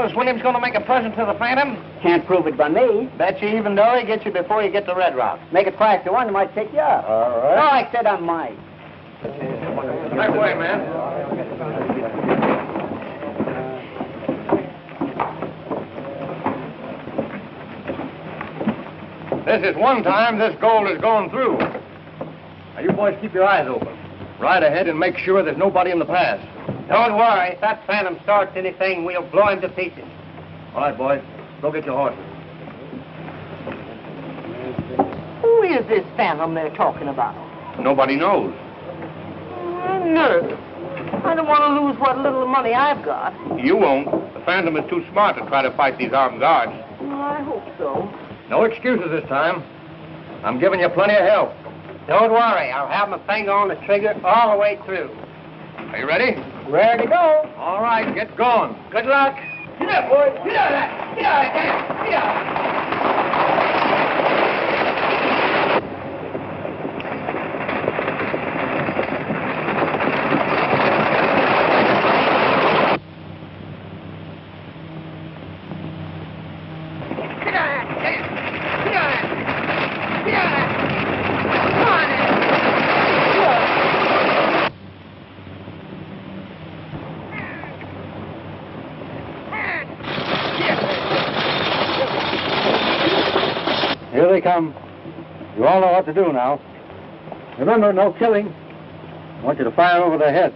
Well, is Williams going to make a present to the Phantom? Can't prove it by me. Bet you even though he gets you before you get to Red Rock. Make it twice to one, it might take you up. All right. No, I said I might. That way, man. This is one time this gold is going through. Now, you boys keep your eyes open. Ride ahead and make sure there's nobody in the pass. Don't worry. If that Phantom starts anything, we'll blow him to pieces. All right, boys. Go get your horses. Who is this Phantom they're talking about? Nobody knows. Nerve. I don't want to lose what little money I've got. You won't. The Phantom is too smart to try to fight these armed guards. Well, I hope so. No excuses this time. I'm giving you plenty of help. Don't worry. I'll have my finger on the trigger all the way through. Are you ready? Ready to go. All right, get going. Good luck. Get up, boys. Get out of that. Get out of that. Get out. Here they come. You all know what to do now. Remember, no killing. I want you to fire over their heads.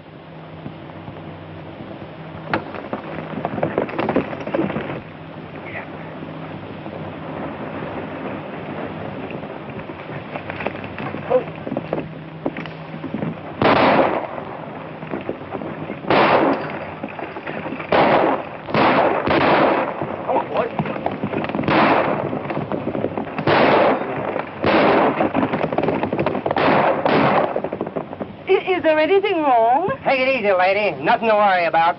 Is there anything wrong? Take it easy, lady. Nothing to worry about.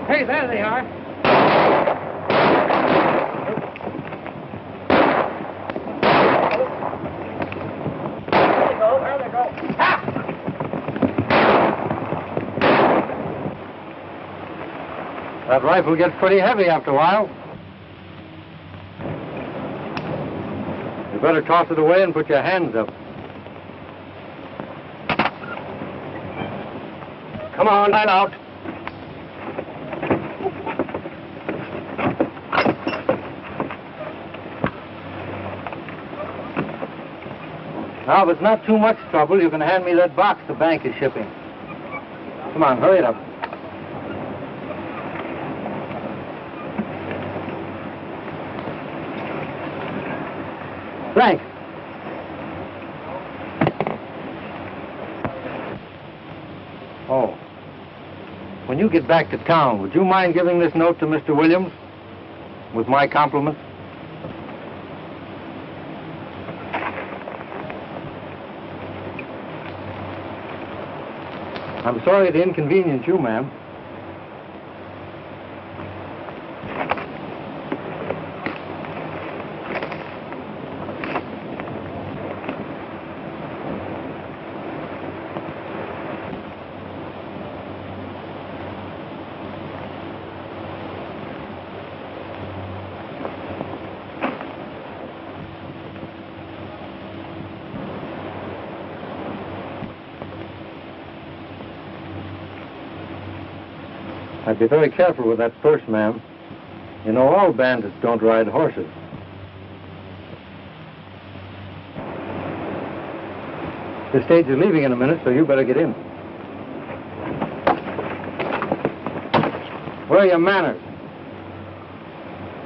Hey, there they are. There they go. Ha! That rifle gets pretty heavy after a while. You better toss it away and put your hands up. Come on, line out. Now, if it's not too much trouble, you can hand me that box the bank is shipping. Come on, hurry it up. Frank. Oh. When you get back to town, would you mind giving this note to Mr. Williams? With my compliments? I'm sorry to inconvenience you, ma'am. I'd be very careful with that purse, ma'am. You know, all bandits don't ride horses. The stage is leaving in a minute, so you better get in. Where are your manners?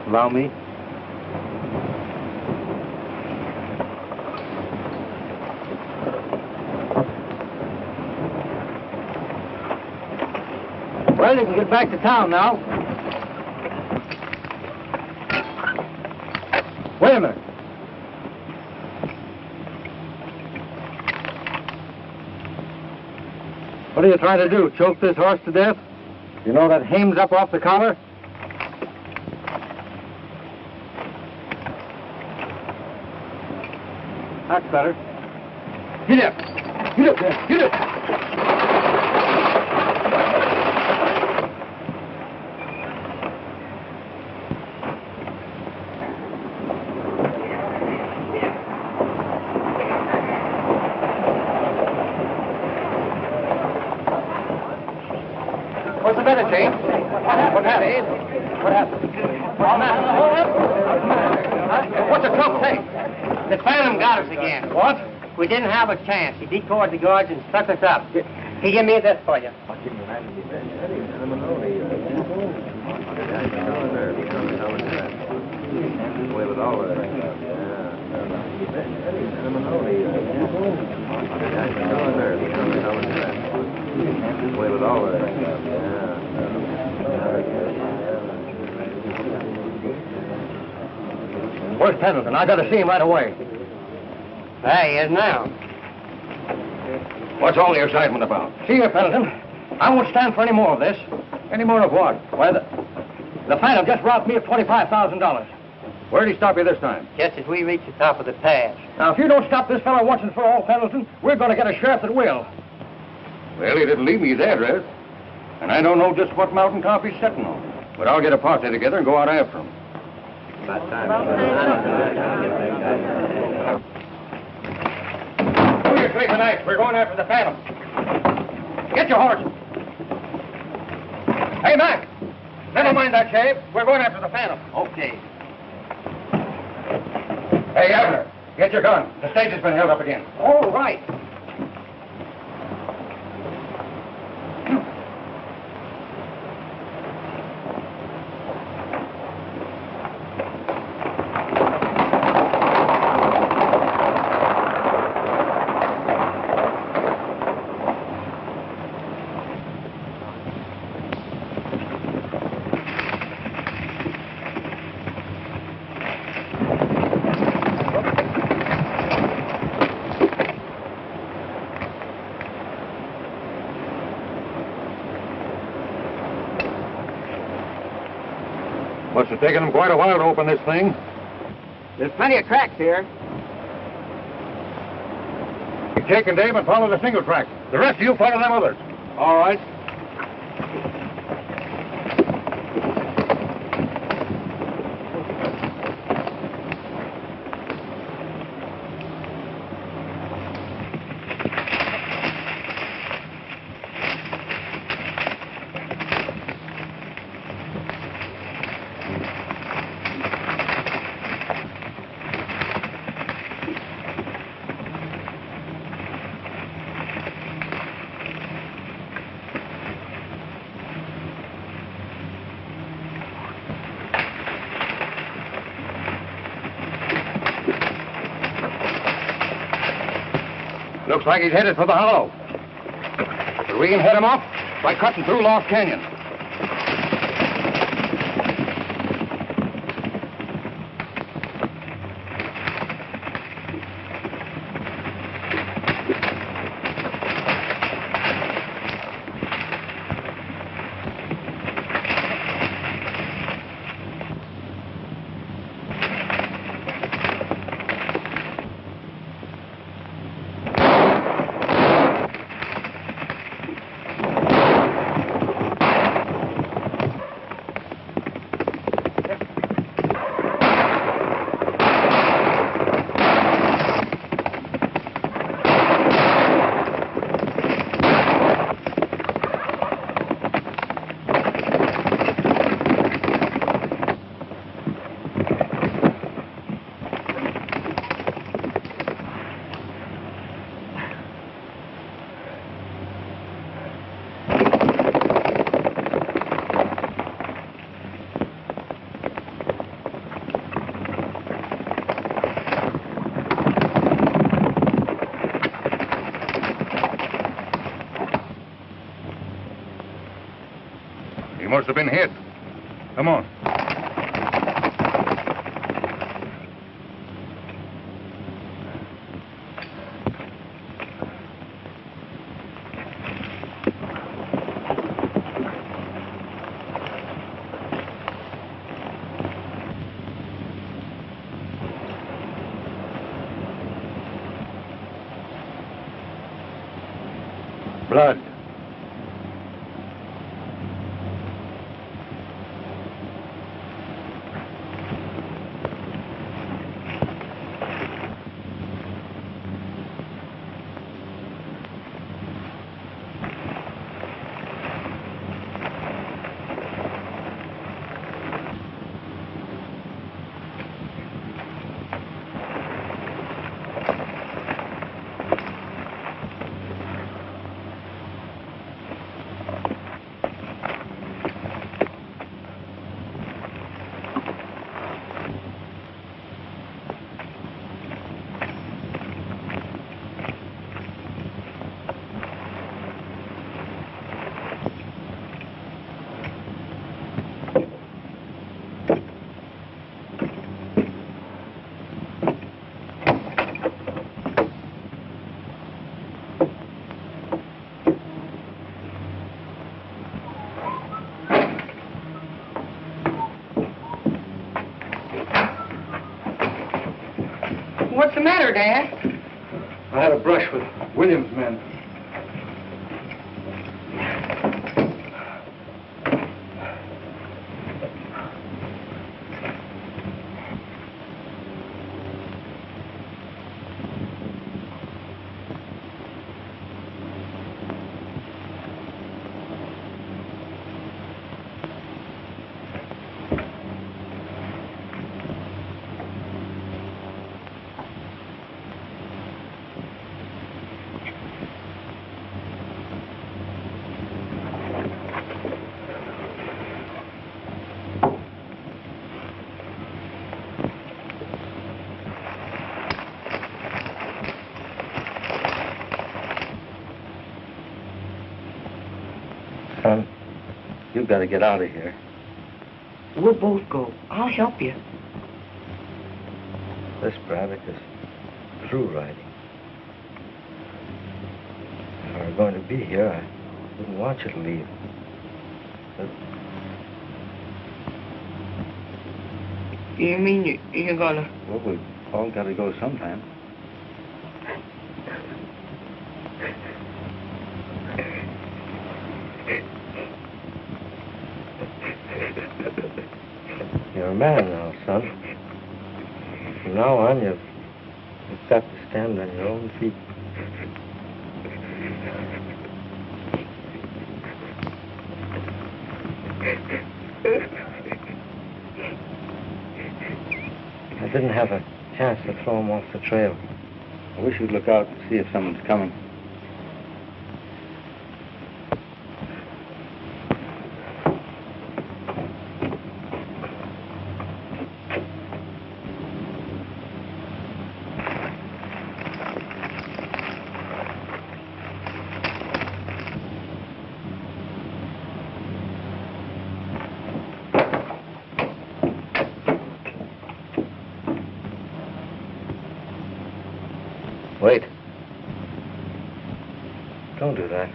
Allow me. Well, you can get back to town now. Wait a minute. What are you trying to do, choke this horse to death? You know that hame's up off the collar? That's better. Get up. Get up there. Get up. What's the matter, James? What happened? What happened? What's the trouble, say? The phantom got us again. What? We didn't have a chance. He decoyed the guards and stuck us up. He give me this for you. Where's Pendleton? I gotta see him right away. There he is now. What's all the excitement about? See here, Pendleton. I won't stand for any more of this. Any more of what? Why, the Phantom just robbed me of $25,000. Where'd he stop you this time? Just as we reach the top of the pass. Now, if you don't stop this fellow once and for all, Pendleton, we're going to get a sheriff that will. Well, he didn't leave me his address. And I don't know just what mountain top he's sitting on. But I'll get a posse together and go out after him. About time. Hold your sleeping knife. We're going after the Phantom. Get your horse. Hey, Mac. Never mind that shave. We're going after the Phantom. Okay. Hey, Abner, get your gun. The stage has been held up again. All right. Must have taken them quite a while to open this thing. There's plenty of tracks here. You take and Dave and follow the single track. The rest of you follow them others. All right. Looks like he's headed for the hollow. But we can head him off by cutting through Lost Canyon. must have been hit. Come on. Blood. What's the matter, Dad? I had a brush with Williams' men. Son, you've got to get out of here. We'll both go. I'll help you. This Braddock is through riding. If I were going to be here, I wouldn't want you to leave. But You mean you're gonna... well, we've all got to go sometime. You're a man now, son. From now on, you've got to stand on your own feet. I didn't have a chance to throw him off the trail. I wish you'd look out and see if someone's coming. Wait. Don't do that.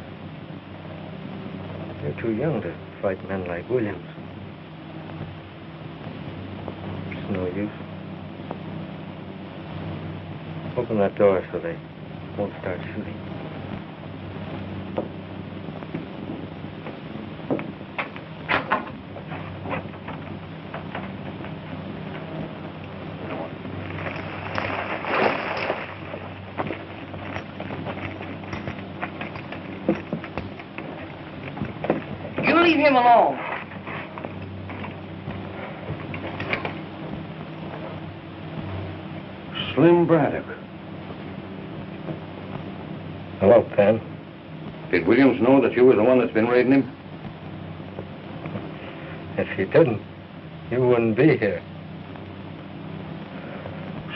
You're too young to fight men like Williams. It's no use. Open that door so they won't start shooting. Leave him alone. Slim Braddock. Hello, Pen. Did Williams know that you were the one that's been raiding him? If he didn't, you wouldn't be here.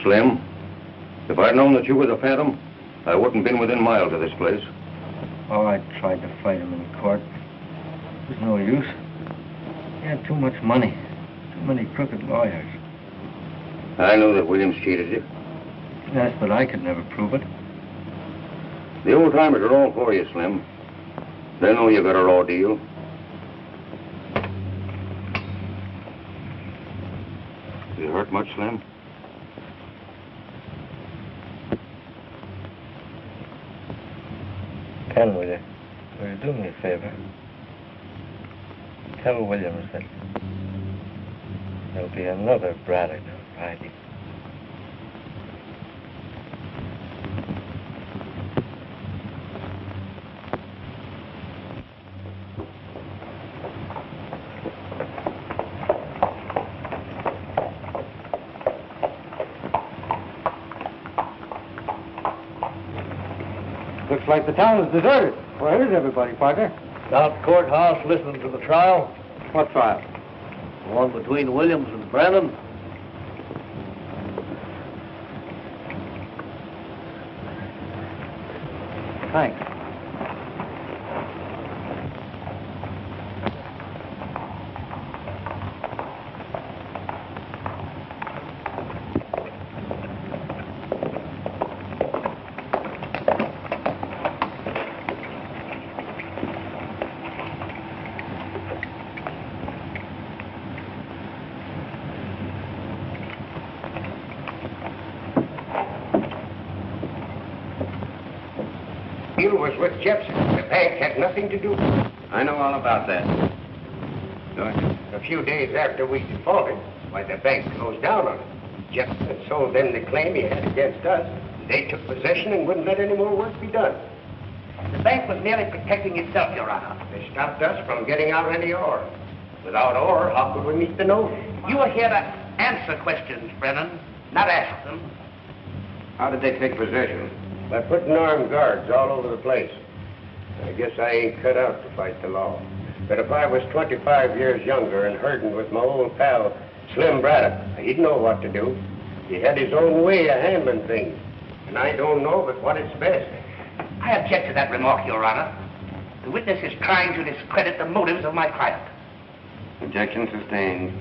Slim, if I'd known that you were the Phantom, I wouldn't been within miles of this place. Oh, I tried to fight him in court. There's no use. He had too much money. Too many crooked lawyers. I know that Williams cheated you. Yes, but I could never prove it. The old-timers are all for you, Slim. They know you got a raw deal. You hurt much, Slim? Ken, will you do me a favor? Tell Williams that there'll be another Braddock on Friday. Looks like the town is deserted. Where is everybody, partner? Down at the courthouse listening to the trial. What trial? The one between Williams and Brennan. Thanks. Deal was with Jepson. The bank had nothing to do with it. I know all about that. Don't you? A few days after we defaulted, why, the bank closed down on it. Jepson had sold them the claim he had against us. They took possession and wouldn't let any more work be done. The bank was merely protecting itself, Your Honor. They stopped us from getting out any ore. Without ore, how could we meet the note? You are here to answer questions, Brennan, not ask them. How did they take possession? By putting armed guards all over the place. I guess I ain't cut out to fight the law. But if I was 25 years younger and herding with my old pal, Slim Braddock, he'd know what to do. He had his own way of handling things. And I don't know but what it's best. I object to that remark, Your Honor. The witness is trying to discredit the motives of my client. Objection sustained.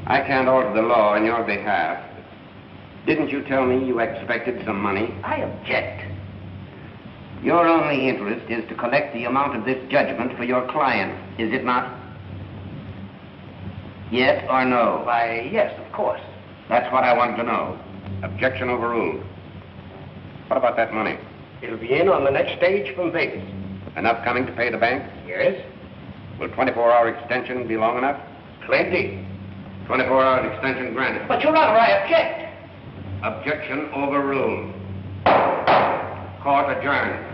I can't alter the law on your behalf. Didn't you tell me you expected some money? I object. Your only interest is to collect the amount of this judgment for your client, is it not? Yes or no? Why, yes, of course. That's what I wanted to know. Objection overruled. What about that money? It'll be in on the next stage from Vegas. Enough coming to pay the bank? Yes? Will 24-hour extension be long enough? Plenty. 24-hour extension granted. But, Your Honor, I object. Objection overruled. Court adjourned.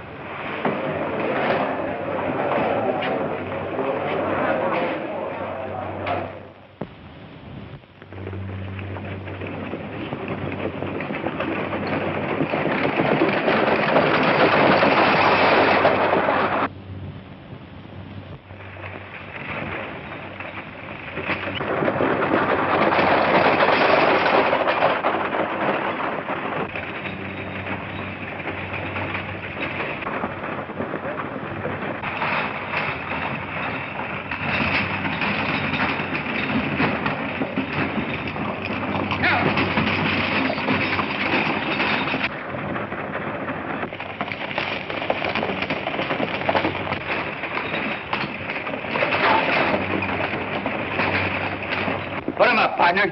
Put him up, partner.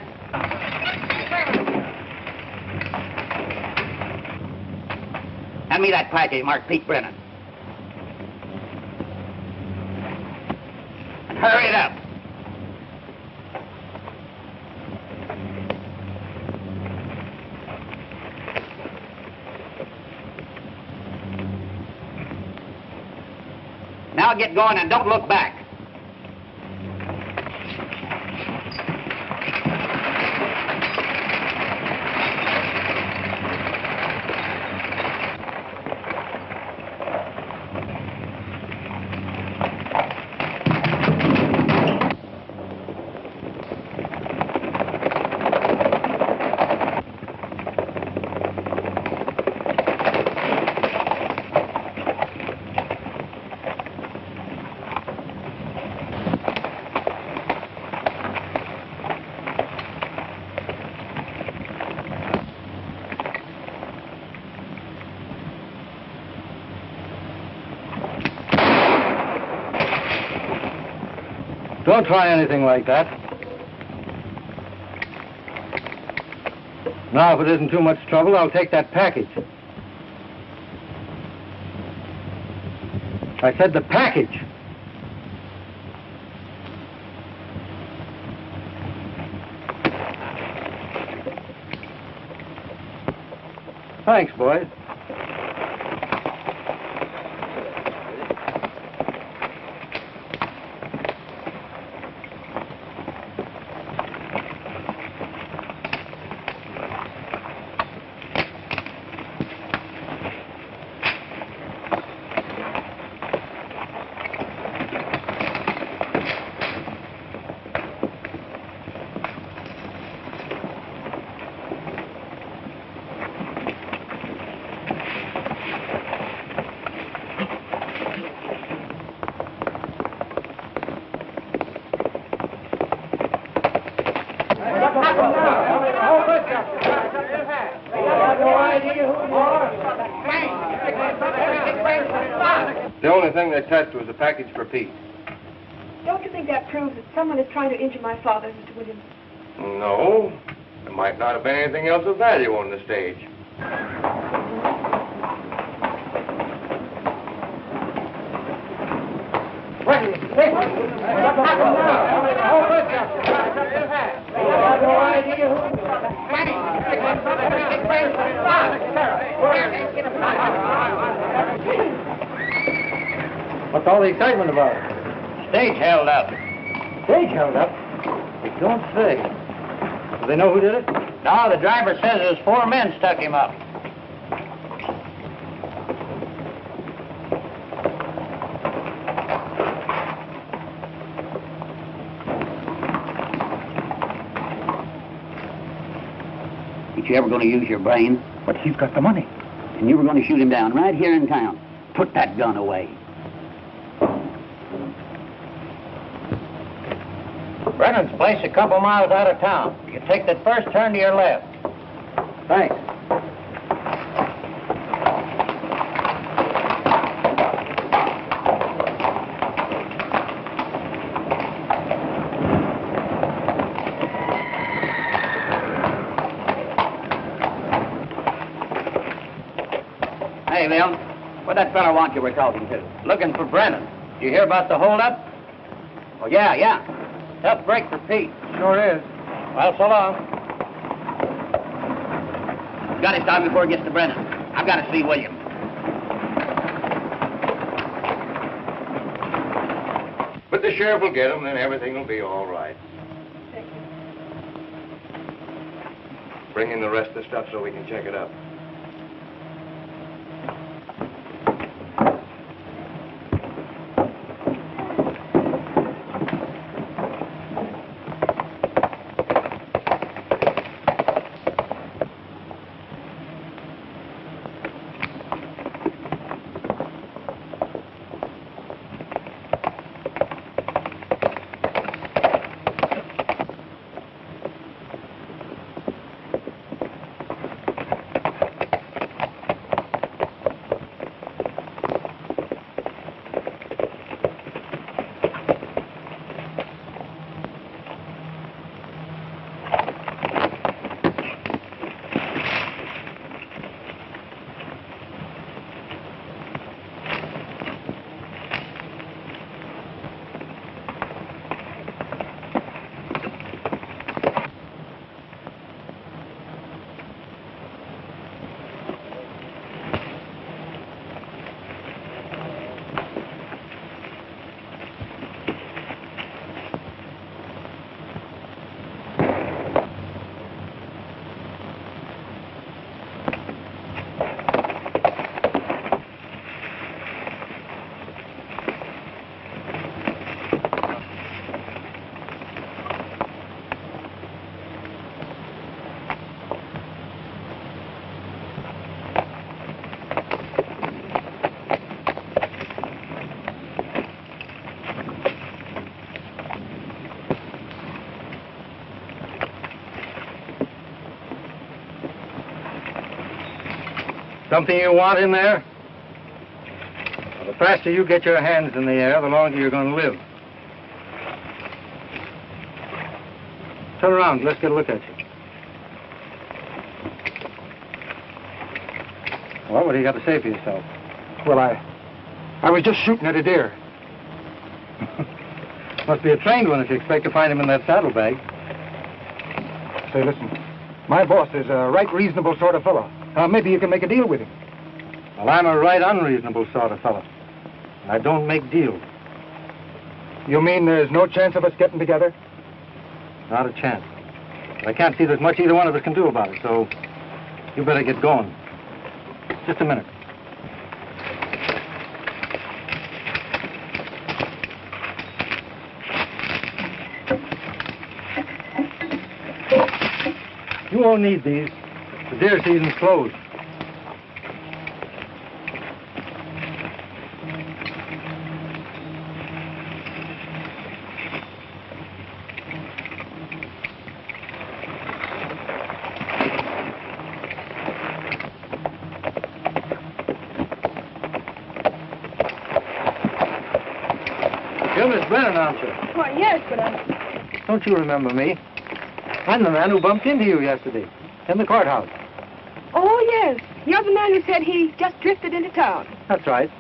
Hand me that package marked Pete Brennan. And hurry it up. Now get going and don't look back. Don't try anything like that. Now, if it isn't too much trouble, I'll take that package. I said the package. Thanks, boys. The only thing they touched was a package for Pete. Don't you think that proves that someone is trying to injure my father, Mr. Williams? No. There might not have been anything else of value on the stage. What's all the excitement about? Stage held up. Stage held up? You don't say. Do they know who did it? No, the driver says there's 4 men stuck him up. Ain't you ever going to use your brain? But he's got the money. And you were going to shoot him down right here in town. Put that gun away. Brennan's place a couple miles out of town. You take that first turn to your left. Thanks. Hey, Bill, what'd that fella want you were talking to? Looking for Brennan. Did you hear about the holdup? Oh, yeah. Tough break for Pete. Sure is. Well, so long. Got to stop before it gets to Brennan. I've got to see Williams. But the sheriff will get him, then everything will be all right. Thank you. Bring in the rest of the stuff so we can check it up. Something you want in there? Well, the faster you get your hands in the air, the longer you're going to live. turn around. Let's get a look at you. Well, what do you got to say for yourself? Well, I was just shooting at a deer. Must be a trained one if you expect to find him in that saddlebag. Say, listen, my boss is a right reasonable sort of fellow. Maybe you can make a deal with him. Well, I'm a right unreasonable sort of fellow. And I don't make deals. You mean there's no chance of us getting together? Not a chance. But I can't see there's much either one of us can do about it, so you better get going. Just a minute. You won't need these. The deer season's closed. You're Miss Brennan, aren't you? Why, yes, but Don't you remember me? I'm the man who bumped into you yesterday in the courthouse. Oh, yes. You're the man who said he just drifted into town. That's right.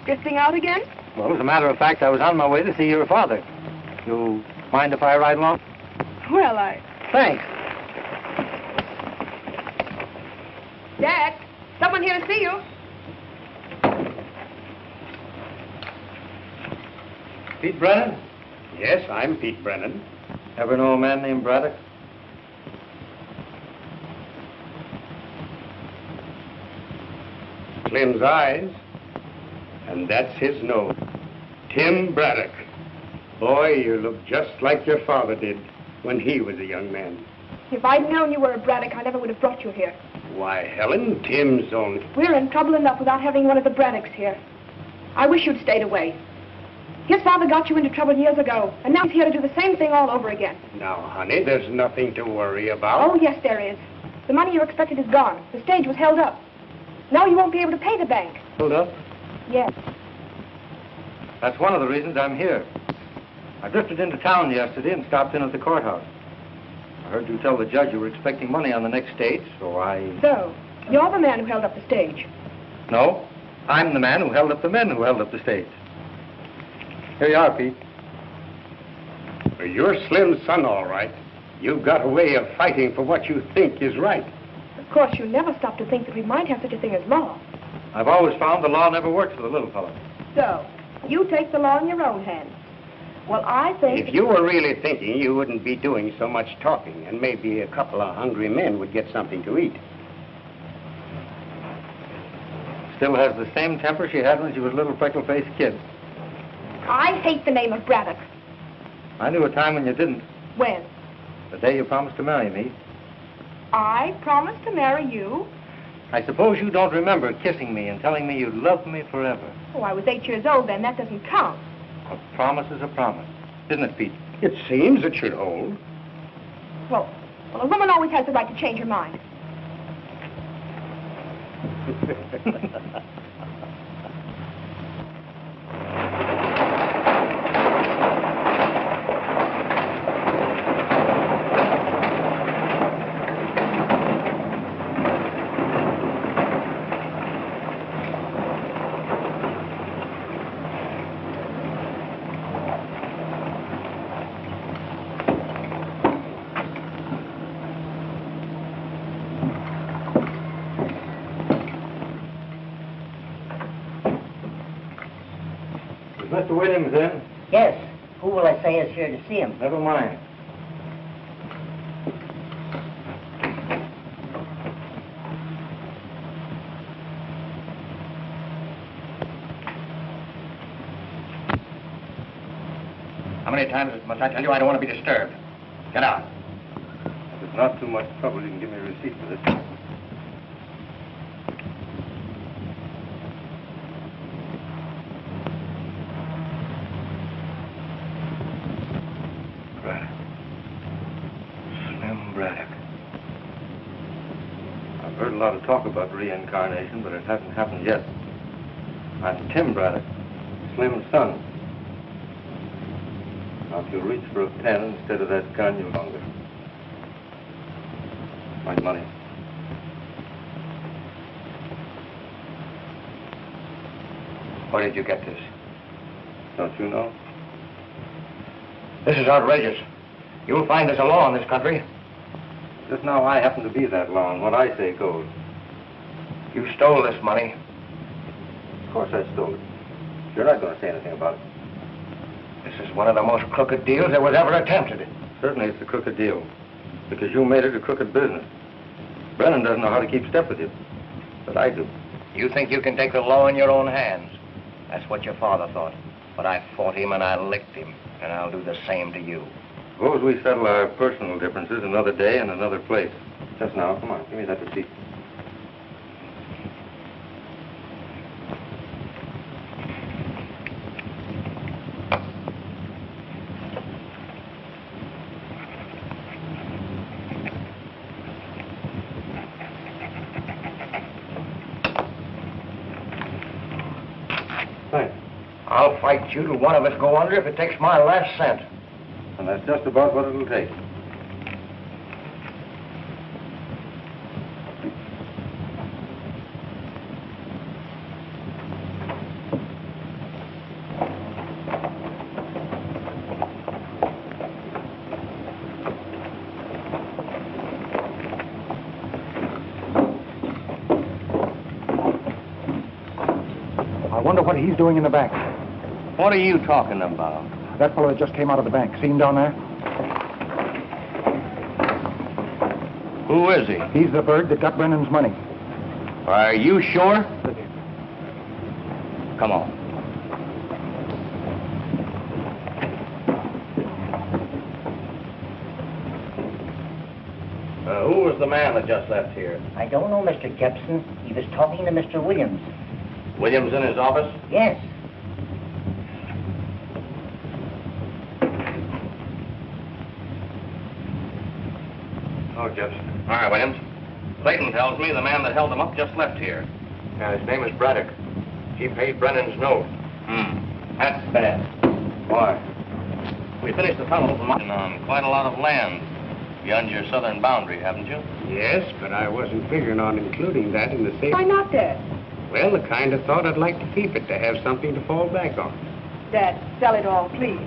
Drifting out again? Well, as a matter of fact, I was on my way to see your father. You mind if I ride along? Well, Thanks. Dad, someone here to see you. Pete Brennan? Yes, I'm Pete Brennan. Ever know a man named Braddock? Slim's eyes, and that's his nose. Tim Braddock. Boy, you look just like your father did when he was a young man. If I'd known you were a Braddock, I never would have brought you here. Why, Helen, Tim's only... We're in trouble enough without having one of the Braddocks here. I wish you'd stayed away. His father got you into trouble years ago, and now he's here to do the same thing all over again. Now, honey, there's nothing to worry about. Oh, yes, there is. The money you expected is gone. The stage was held up. Now you won't be able to pay the bank. Hold up. Yes. That's one of the reasons I'm here. I drifted into town yesterday and stopped in at the courthouse. I heard you tell the judge you were expecting money on the next stage, so I... So, you're the man who held up the stage. No, I'm the man who held up the men who held up the stage. Here you are, Pete. Well, you're Slim's son, all right. You've got a way of fighting for what you think is right. Of course, you never stop to think that we might have such a thing as law. I've always found the law never works for the little fellow. So, you take the law in your own hands. Well, I think... If you were really thinking, you wouldn't be doing so much talking, and maybe a couple of hungry men would get something to eat. Still has the same temper she had when she was a little freckle-faced kid. I hate the name of Braddock. I knew a time when you didn't. When? The day you promised to marry me. I promised to marry you? I suppose you don't remember kissing me and telling me you'd love me forever. Oh, I was 8 years old then. That doesn't count. A promise is a promise, isn't it, Pete? It seems it should hold. Well, a woman always has the right to change her mind. Mr. Williams in? Yes. Who will I say is here to see him? Never mind. How many times must I tell you I don't want to be disturbed? Get out. If it's not too much trouble, you can give me a receipt for this. Braddock. Slim Braddock. I've heard a lot of talk about reincarnation, but it hasn't happened yet. I'm Tim Braddock, Slim's son. Now, if you'll reach for a pen instead of that gun, you'll longer. My money. Where did you get this? Don't you know? This is outrageous. You'll find there's a law in this country. Just now, I happen to be that law, and what I say goes. You stole this money. Of course I stole it. You're not going to say anything about it. This is one of the most crooked deals that was ever attempted. Certainly it's a crooked deal, because you made it a crooked business. Brennan doesn't know how to keep step with you, but I do. You think you can take the law in your own hands. That's what your father thought. But I fought him and I licked him, and I'll do the same to you. Suppose we settle our personal differences another day and another place. Just now, come on, give me that receipt. I'll fight you till one of us go under if it takes my last cent. And that's just about what it'll take. I wonder what he's doing in the bank. What are you talking about? That fellow that just came out of the bank. See him down there? Who is he? He's the bird that got Brennan's money. Are you sure? Come on. Who was the man that just left here? I don't know, Mr. Jepson. He was talking to Mr. Williams. Williams in his office? Yes. Oh, Jepson. All right, Williams. Clayton tells me the man that held them up just left here. Yeah, his name is Braddock. He paid Brennan's note. That's bad. Why? We finished the tunnel on quite a lot of land beyond your southern boundary, haven't you? Yes, but I wasn't figuring on including that in the same... Why not, Dad? Well, the kind of thought I'd like to keep it, to have something to fall back on. Dad, sell it all, please.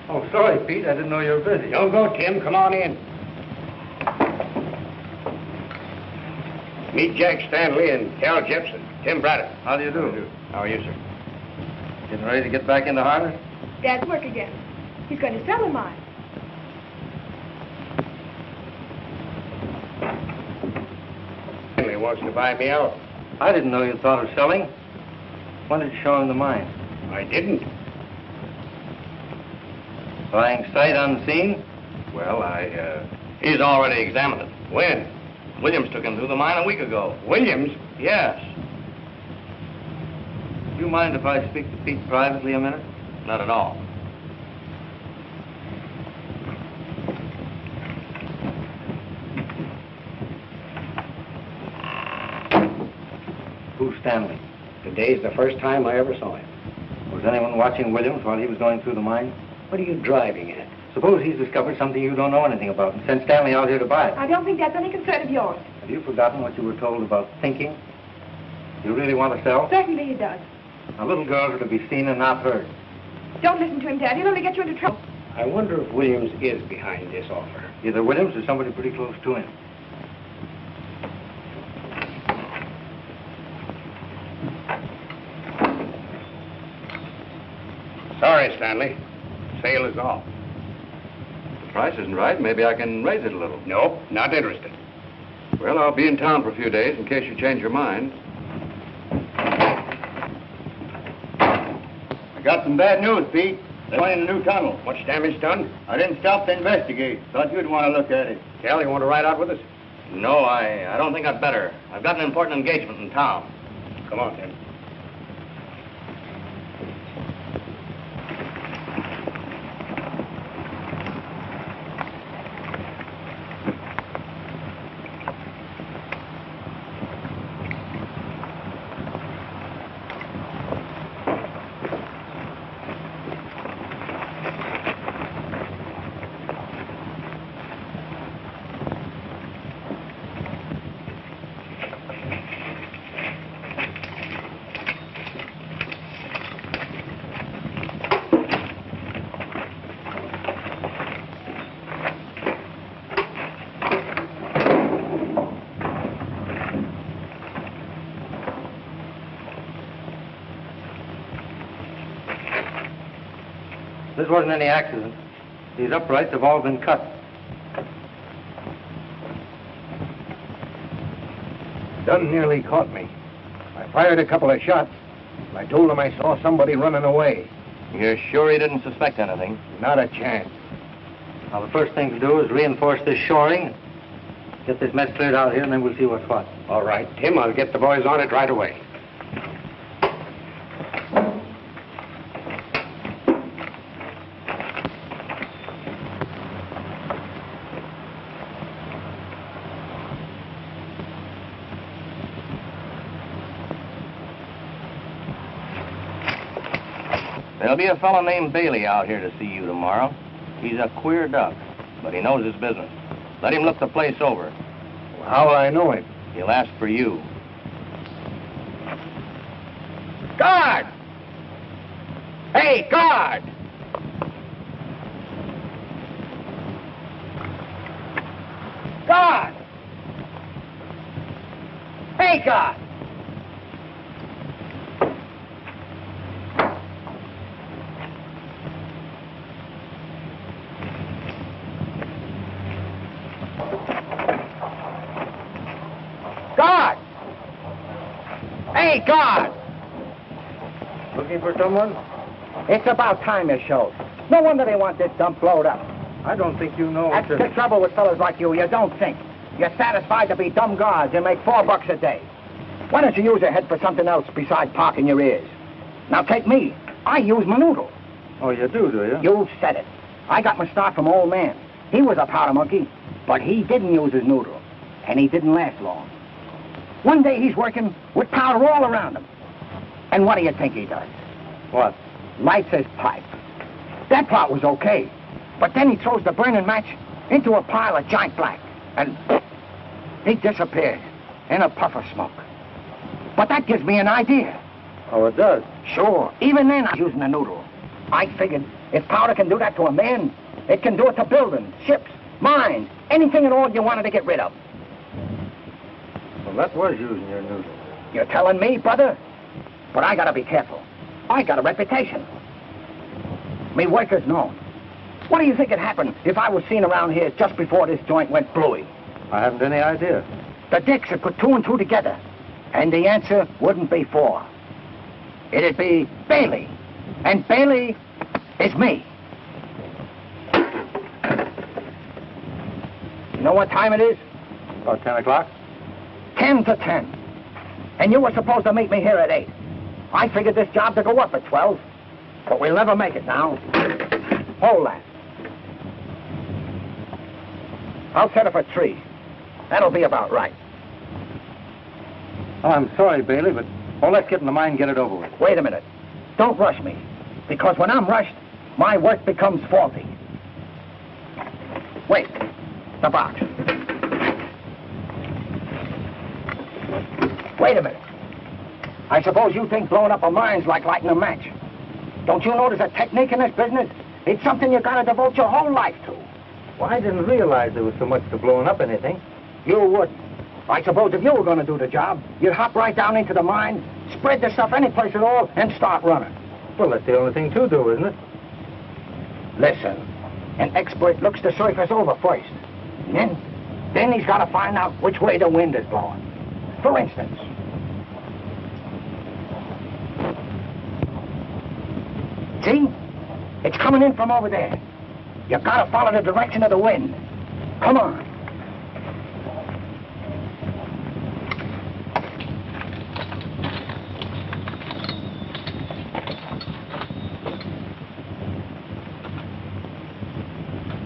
Oh, sorry, Pete. I didn't know you were busy. Don't go, Tim. Come on in. Meet Jack Stanley and Cal Jepson. Tim Braddock. How do you do? How are you, sir? Getting ready to get back into harness? Dad's work again. He's going to sell the mine. Stanley wants to buy me out. I didn't know you thought of selling. When did you show him the mine? I didn't. Buying sight unseen? Well, He's already examined it. When? Williams took him through the mine a week ago. Williams? Yes. Do you mind if I speak to Pete privately a minute? Not at all. Who's Stanley? Today's the first time I ever saw him. Was anyone watching Williams while he was going through the mine? What are you driving at? Suppose he's discovered something you don't know anything about and sent Stanley out here to buy it. I don't think that's any concern of yours. Have you forgotten what you were told about thinking? You really want to sell? Certainly he does. Now, little girls are to be seen and not heard. Don't listen to him, Dad. He'll only get you into trouble. I wonder if Williams is behind this offer. Either Williams or somebody pretty close to him. Sorry, Stanley. Sale is off. The price isn't right. Maybe I can raise it a little. Nope, not interested. Well, I'll be in town for a few days in case you change your mind. I got some bad news, Pete. They're going in a new tunnel. Much damage done? I didn't stop to investigate. Thought you'd want to look at it. Cal, you want to ride out with us? No, I don't think I'd better. I've got an important engagement in town. Come on, Tim. This wasn't any accident. These uprights have all been cut. Dunn nearly caught me. I fired a couple of shots. I told him I saw somebody running away. You're sure he didn't suspect anything? Not a chance. Now, the first thing to do is reinforce this shoring. Get this mess cleared out here, and then we'll see what's what. All right, Tim, I'll get the boys on it right away. There'll be a fellow named Bailey out here to see you tomorrow. He's a queer duck, but he knows his business. Let him look the place over. Well, how will I know him? He'll ask for you. Guard! Hey, guard! Guard! Hey, guard! Guard! Hey, guard! Looking for someone? It's about time you showed. No wonder they want this dump blowed up. I don't think you know. That's the trouble with fellas like you. You don't think. You're satisfied to be dumb guards and make $4 a day. Why don't you use your head for something else besides parking your ears? Now take me. I use my noodle. Oh, you do you? You said it. I got my start from old man. He was a powder monkey, but he didn't use his noodle, and he didn't last long. One day he's working with powder all around him. And what do you think he does? What? Lights his pipe. That part was okay. But then he throws the burning match into a pile of giant black. And he disappeared in a puff of smoke. But that gives me an idea. Oh, it does? Sure. Even then, I was using a noodle. I figured if powder can do that to a man, it can do it to buildings, ships, mines, anything at all you wanted to get rid of. Well, that was using your noodle. You're telling me, brother? But I gotta be careful. I got a reputation. Me workers know. What do you think would happen if I was seen around here just before this joint went bluey? I haven't any idea. The dicks would put 2 and 2 together, and the answer wouldn't be 4. It'd be Bailey, and Bailey is me. You know what time it is? About 10 o'clock? 10 to 10. And you were supposed to meet me here at 8. I figured this job to go up at 12, but we'll never make it now. Hold that. I'll set up a tree. That'll be about right. Oh, I'm sorry, Bailey, but let's get in the mine and get it over with. Wait a minute. Don't rush me, because when I'm rushed, my work becomes faulty. Wait. The box. Wait a minute. I suppose you think blowing up a mine's like lighting a match. Don't you know there's a technique in this business? It's something you gotta devote your whole life to. Well, I didn't realize there was so much to blowing up anything. You wouldn't. I suppose if you were gonna do the job, you'd hop right down into the mine, spread the stuff any place at all, and start running. Well, that's the only thing to do, isn't it? Listen, an expert looks the surface over first. And then he's gotta find out which way the wind is blowing. For instance, see? It's coming in from over there. You've got to follow the direction of the wind. Come on.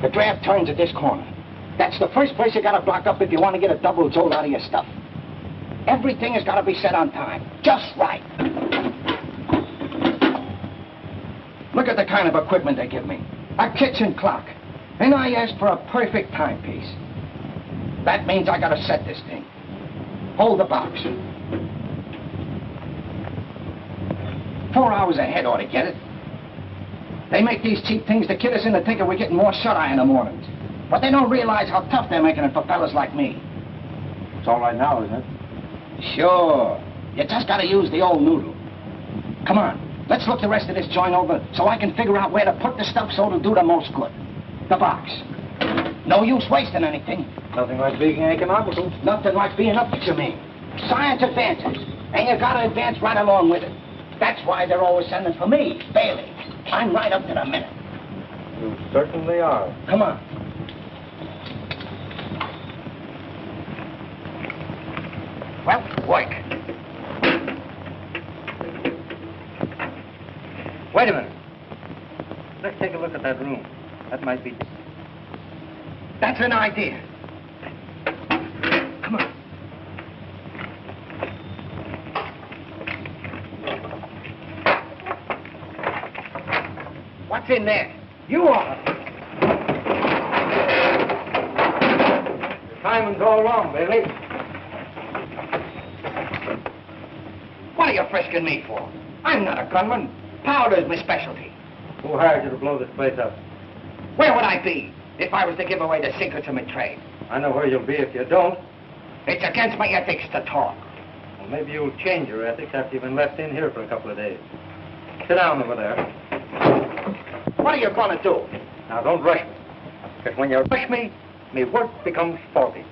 The draft turns at this corner. That's the first place you got to block up if you want to get a double jolt out of your stuff. Everything has got to be set on time. Just right. Look at the kind of equipment they give me. A kitchen clock. And I asked for a perfect timepiece. That means I gotta set this thing. Hold the box. 4 hours ahead ought to get it. They make these cheap things to kid us into thinking we're getting more shut-eye in the mornings. But they don't realize how tough they're making it for fellas like me. It's all right now, isn't it? Sure. You just gotta use the old noodle. Come on. Let's look the rest of this joint over so I can figure out where to put the stuff so it'll do the most good. The box. No use wasting anything. Nothing like being economical. Nothing like being up to you, mean. Science advances, and you gotta advance right along with it. That's why they're always sending for me, Bailey. I'm right up to the minute. You certainly are. Come on. Well, work. Wait a minute. Let's take a look at that room. That might be... That's an idea. Come on. What's in there? You are. The timing's all wrong, Bailey. What are you frisking me for? I'm not a gunman. Powder's my specialty. Who hired you to blow this place up? Where would I be if I was to give away the secrets of my trade? I know where you'll be if you don't. It's against my ethics to talk. Well, maybe you'll change your ethics after you've been left in here for a couple of days. Sit down over there. What are you going to do? Now, don't rush me. Because when you rush me, my work becomes faulty.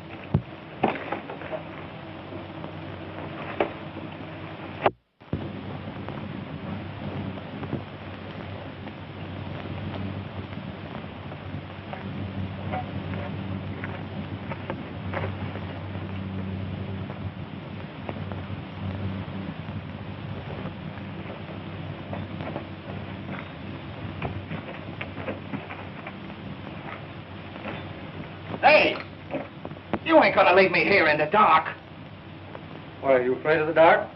Hey, you ain't gonna leave me here in the dark. Why, are you afraid of the dark?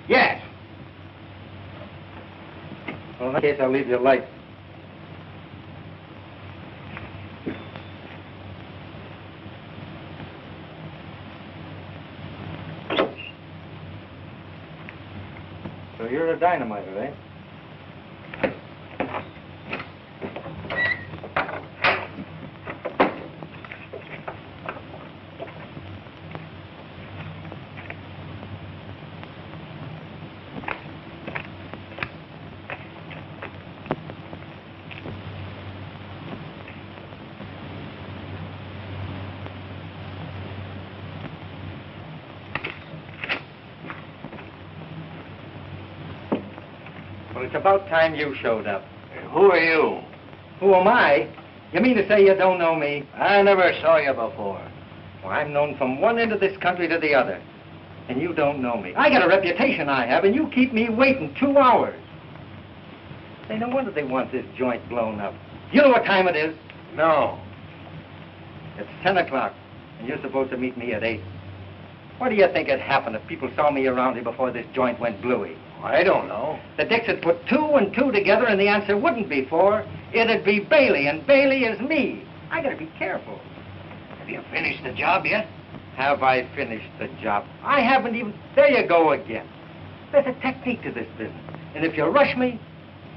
Yes. Well, in that case, I'll leave you a light. So you're a dynamiter, eh? Well, it's about time you showed up. Who are you? Who am I? You mean to say you don't know me? I never saw you before. Well, I'm known from one end of this country to the other. And you don't know me. I got a reputation I have, and you keep me waiting 2 hours. Say, no wonder they want this joint blown up. You know what time it is? No. It's 10 o'clock, and you're supposed to meet me at 8. What do you think would happen if people saw me around here before this joint went bluey? I don't know. The Dicks would put 2 and 2 together, and the answer wouldn't be 4. It'd be Bailey, and Bailey is me. I gotta be careful. Have you finished the job yet? Have I finished the job? I haven't even... There you go again. There's a technique to this business. And if you rush me,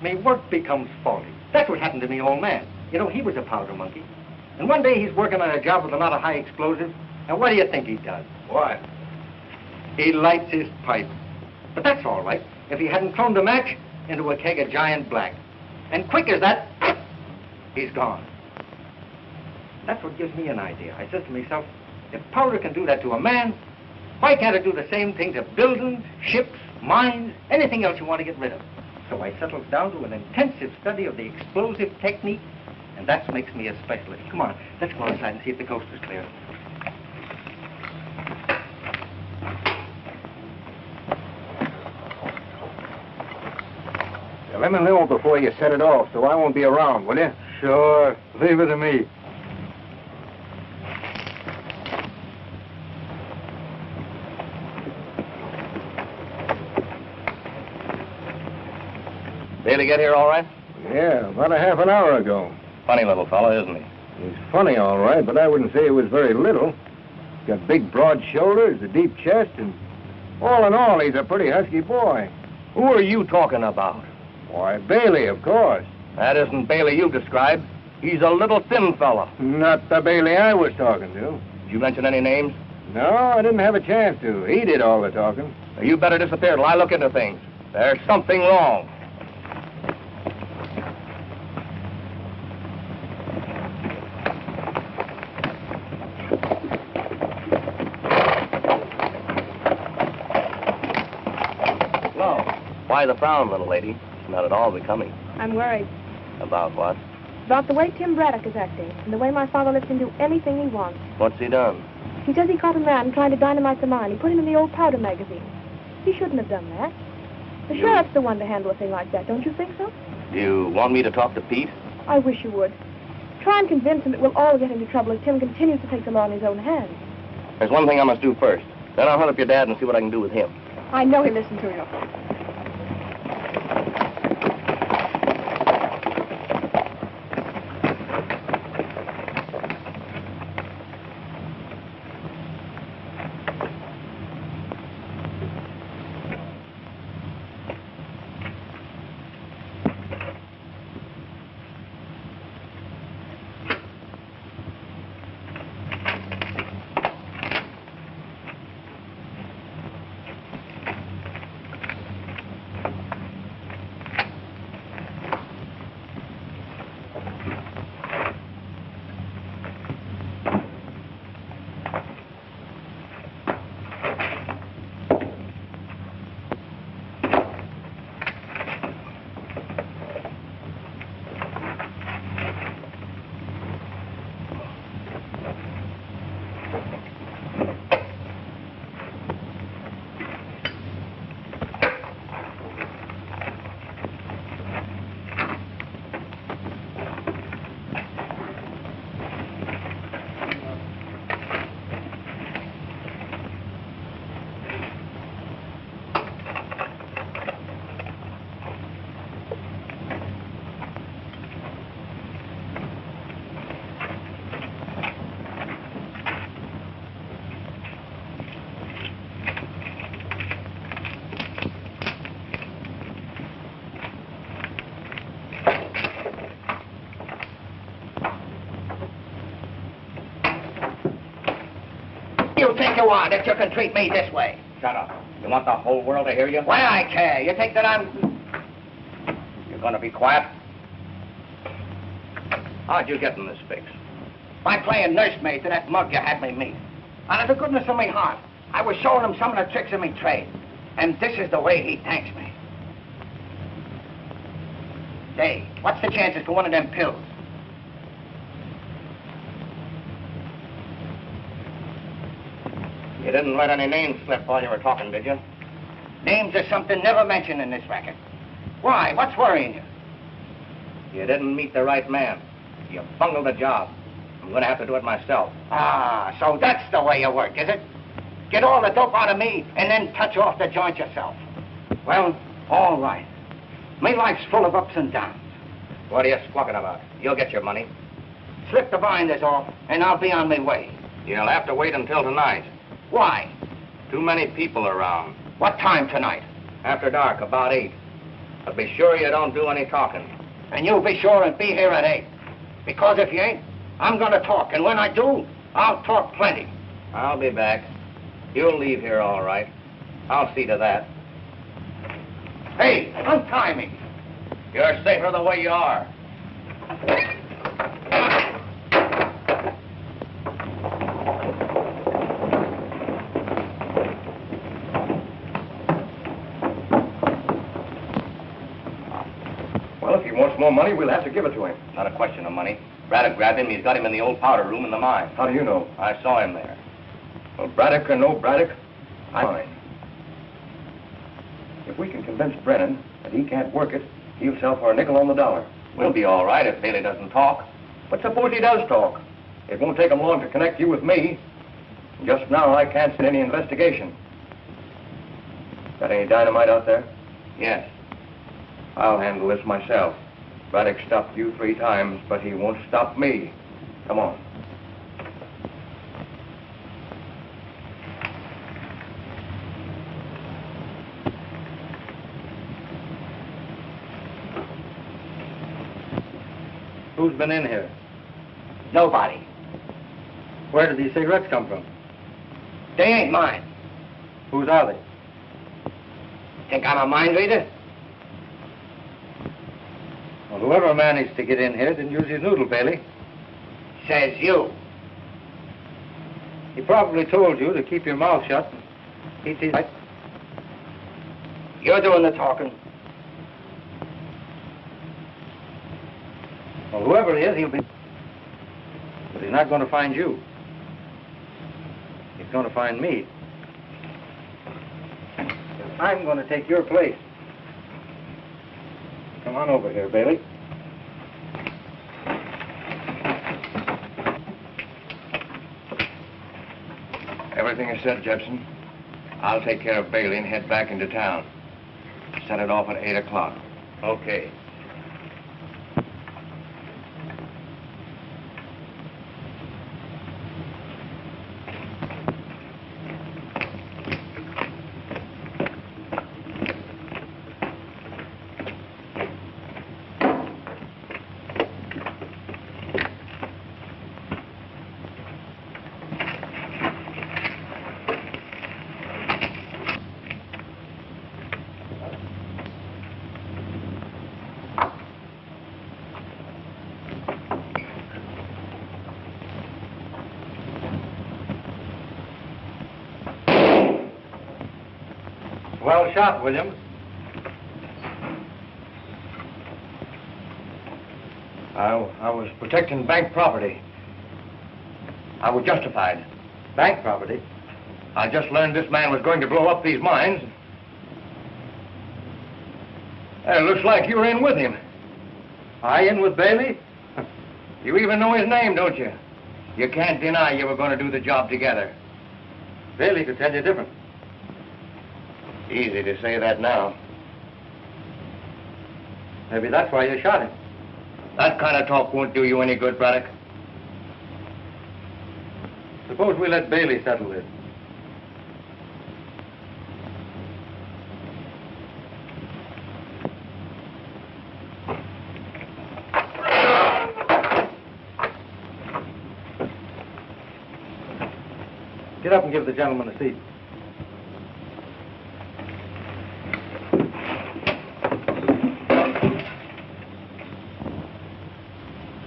my work becomes faulty. That's what happened to me old man. You know, he was a powder monkey. And one day he's working on a job with a lot of high explosives. And what do you think he does? What? He lights his pipe. But that's all right if he hadn't thrown the match into a keg of giant black. And quick as that, he's gone. That's what gives me an idea. I says to myself, if powder can do that to a man, why can't it do the same thing to buildings, ships, mines, anything else you want to get rid of? So I settled down to an intensive study of the explosive technique, and that makes me a specialist. Come on, let's go outside and see if the coast is clear. Let me know before you set it off, so I won't be around, will you? Sure. Leave it to me. Bailey get here all right? Yeah, about a half an hour ago. Funny little fellow, isn't he? He's funny, all right, but I wouldn't say he was very little. He's got big, broad shoulders, a deep chest, and all in all, he's a pretty husky boy. Who are you talking about? Why, Bailey, of course. That isn't Bailey you described. He's a little thin fella. Not the Bailey I was talking to. Did you mention any names? No, I didn't have a chance to. He did all the talking. You better disappear till I look into things. There's something wrong. Well, why the frown, little lady? It's not at all becoming. I'm worried. About what? About the way Tim Braddock is acting, and the way my father lets him do anything he wants. What's he done? He says he caught a man trying to dynamite the mine. He put him in the old powder magazine. He shouldn't have done that. The sheriff's the one to handle a thing like that, don't you think so? Do you want me to talk to Pete? I wish you would. Try and convince him that we'll all get into trouble if Tim continues to take the law in his own hands. There's one thing I must do first. Then I'll hunt up your dad and see what I can do with him. I know he'll listen to you. You think you are that you can treat me this way? Shut up. You want the whole world to hear you? Why, I care. You think that I'm... You're going to be quiet? How'd you get in this fix? By playing nursemaid to that mug you had me meet. Out of the goodness of my heart, I was showing him some of the tricks of my trade. And this is the way he thanks me. Say, what's the chances for one of them pills? You didn't let any names slip while you were talking, did you? Names are something never mentioned in this racket. Why? What's worrying you? You didn't meet the right man. You bungled the job. I'm going to have to do it myself. Ah, so that's the way you work, is it? Get all the dope out of me and then touch off the joint yourself. Well, all right. My life's full of ups and downs. What are you squawking about? You'll get your money. Slip the binders off and I'll be on my way. You'll have to wait until tonight. Why? Too many people around. What time tonight? After dark, about 8. But be sure you don't do any talking. And you'll be sure and be here at 8. Because if you ain't, I'm going to talk. And when I do, I'll talk plenty. I'll be back. You'll leave here all right. I'll see to that. Hey, untie me. You're safer the way you are. Well, if he wants more money, we'll have to give it to him. Not a question of money. Braddock grabbed him. He's got him in the old powder room in the mine. How do you know? I saw him there. Well, Braddock or no Braddock, I'm fine. If we can convince Brennan that he can't work it, he'll sell for a nickel on the dollar. We'll be all right if Haley doesn't talk. But suppose he does talk? It won't take him long to connect you with me. Just now, I can't send any investigation. Got any dynamite out there? Yes. I'll handle this myself. Braddock stopped you 3 times, but he won't stop me. Come on. Who's been in here? Nobody. Where did these cigarettes come from? They ain't mine. Whose are they? Think I'm a mind reader? Well, whoever managed to get in here didn't use his noodle, Bailey. Says you. He probably told you to keep your mouth shut and keep his... You're doing the talking. Well, whoever he is, he'll be... But he's not going to find you. He's going to find me. I'm going to take your place. Come on over here, Bailey. Everything is said, Jepson. I'll take care of Bailey and head back into town. Set it off at 8 o'clock. Okay. Well shot, Williams. I was protecting bank property. I was justified. Bank property? I just learned this man was going to blow up these mines. It looks like you were in with him. I in with Bailey? You even know his name, don't you? You can't deny you were going to do the job together. Bailey could tell you different. Easy to say that now. Maybe that's why you shot him. That kind of talk won't do you any good, Braddock. Suppose we let Bailey settle this. Get up and give the gentleman a seat.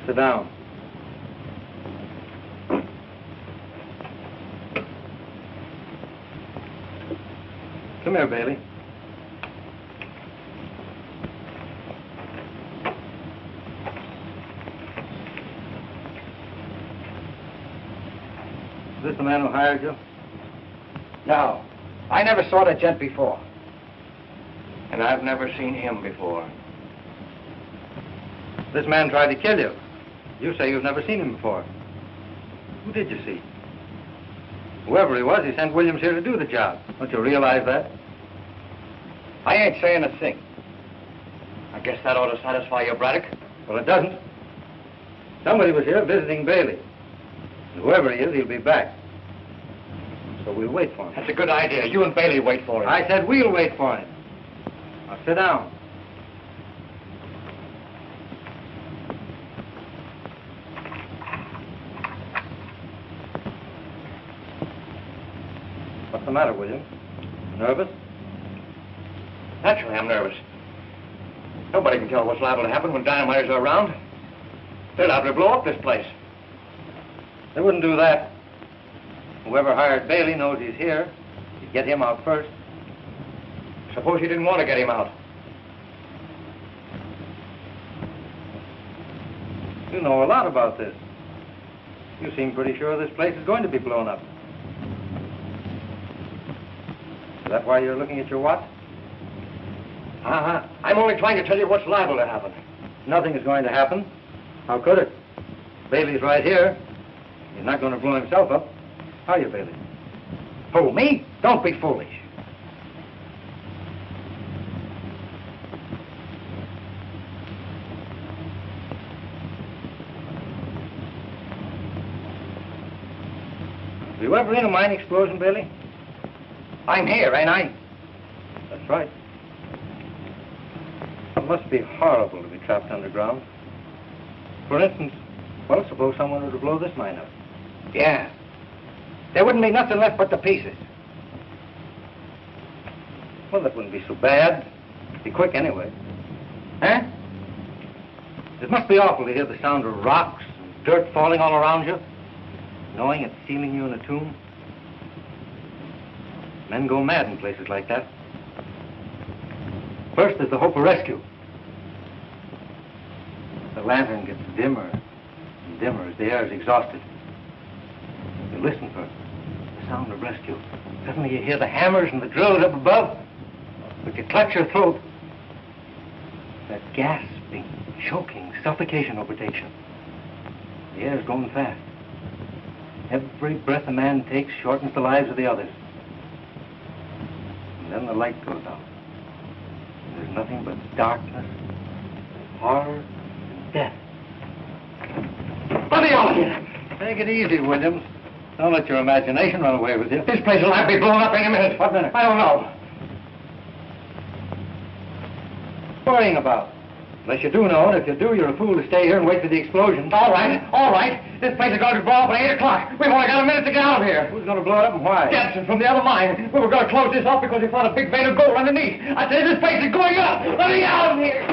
Sit down. Come here, Bailey. Is this the man who hired you? No. I never saw the gent before. And I've never seen him before. This man tried to kill you. You say you've never seen him before. Who did you see? Whoever he was, he sent Williams here to do the job. Don't you realize that? I ain't saying a thing. I guess that ought to satisfy you, Braddock. Well, it doesn't. Somebody was here visiting Bailey. And whoever he is, he'll be back. So we'll wait for him. That's a good idea. You and Bailey wait for him. I said we'll wait for him. Now sit down. What's the matter, William? Nervous? Naturally, I'm nervous. Nobody can tell what's liable to happen when dynamiters are around. They're liable to blow up this place. They wouldn't do that. Whoever hired Bailey knows he's here. You'd get him out first. Suppose you didn't want to get him out. You know a lot about this. You seem pretty sure this place is going to be blown up. Is that why you're looking at your watch? I'm only trying to tell you what's liable to happen. Nothing is going to happen. How could it? Bailey's right here. He's not going to blow himself up. Are you, Bailey? Who, me? Don't be foolish. Were you ever in a mine explosion, Bailey? I'm here, ain't I? That's right. It must be horrible to be trapped underground. For instance, well, suppose someone were to blow this mine up. Yeah. There wouldn't be nothing left but the pieces. Well, that wouldn't be so bad. Be quick anyway. Huh? It must be awful to hear the sound of rocks and dirt falling all around you, knowing it's sealing you in a tomb. Men go mad in places like that. First, there's the hope of rescue. The lantern gets dimmer and dimmer as the air is exhausted. You listen for the sound of rescue. Suddenly you hear the hammers and the drills up above, but you clutch your throat. That gasping, choking suffocation overtakes you. The air's going fast. Every breath a man takes shortens the lives of the others. And then the light goes out. There's nothing but darkness, horror, and death. Bloody all of you! Take it easy, Williams. Don't let your imagination run away with you. This place will have to be blown up any minute. What minute? I don't know. Worrying about? Unless you do know, and if you do, you're a fool to stay here and wait for the explosion. All right, all right. This place is going to blow up at 8 o'clock. We've only got a minute to get out of here. Who's going to blow it up and why? Jensen from the other mine. We were going to close this off because we found a big vein of gold underneath. I said this place is going up. Let me out of here.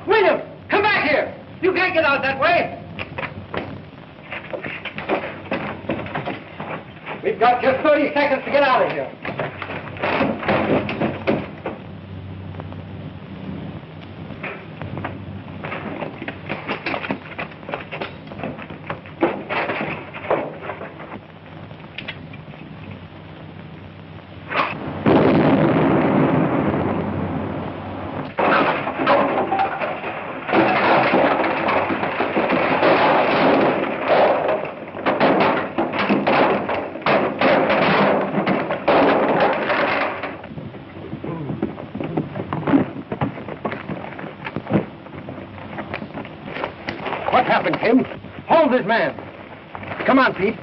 William, come back here. You can't get out that way. We've got just 30 seconds to get out of here. What happened, Tim? Hold this man. Come on, Pete.